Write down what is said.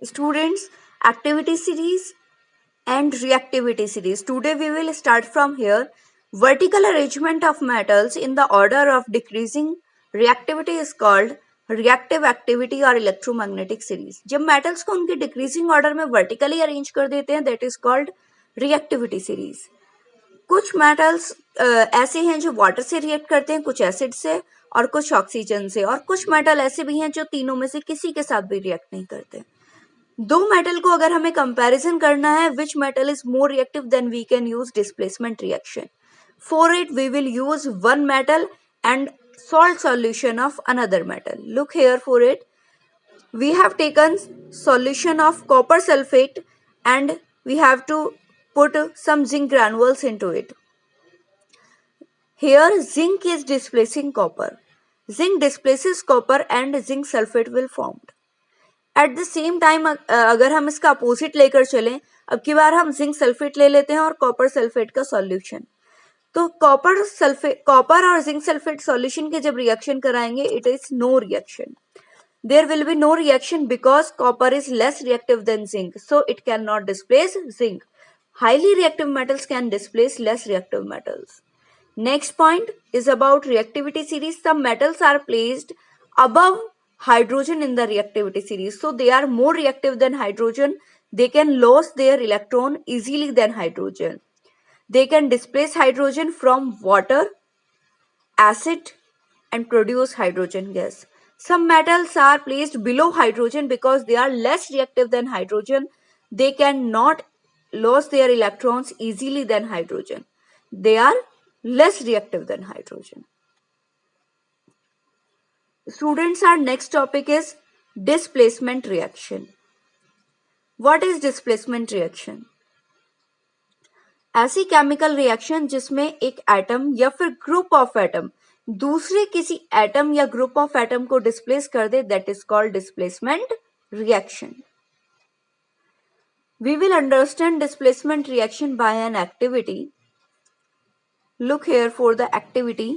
Students, activity series and reactivity series. Today we will start from here. Vertical arrangement of metals in the order of decreasing reactivity is called reactive activity और electromagnetic series. जब metals को उनके decreasing order में vertically arrange कर देते हैं, that is called reactivity series. कुछ metals ऐसे हैं जो water से react करते हैं, कुछ acid से और कुछ oxygen से, और कुछ metal ऐसे भी हैं जो तीनों में से किसी के साथ भी react नहीं करते. दो मेटल को अगर हमें कंपैरिजन करना है, which metal is more reactive, then we can use displacement reaction. For it we will use one metal and salt solution of another metal. Look here for it. We have taken solution of copper sulfate and we have to put some zinc granules into it. Here zinc is displacing copper. Zinc displaces copper and zinc sulfate will formed. At the same time अगर हम इसका opposite लेकर चलें, अब की बार हम zinc sulphate ले लेते हैं और कॉपर सल्फेट का सॉल्यूशन. तो कॉपर और जिंक सल्फेट सॉल्यूशन के जब रिएक्शन कराएंगे, it is no reaction. There will be no reaction because copper is less reactive than zinc, so it can not displace zinc. Highly reactive metals can displace less reactive metals. Next point is about reactivity series. Some metals are placed above hydrogen in the reactivity series. So they are more reactive than hydrogen. They can lose their electron easily than hydrogen. They can displace hydrogen from water, acid and produce hydrogen gas. Some metals are placed below hydrogen because they are less reactive than hydrogen. They cannot lose their electrons easily than hydrogen. They are less reactive than hydrogen. Students, our next topic is displacement reaction. What is displacement reaction? ऐसी chemical reaction जिसमें एक atom या फिर group of atom दूसरे किसी atom या group of atom को displace कर दे, that is called displacement reaction. We will understand displacement reaction by an activity. Look here for the activity.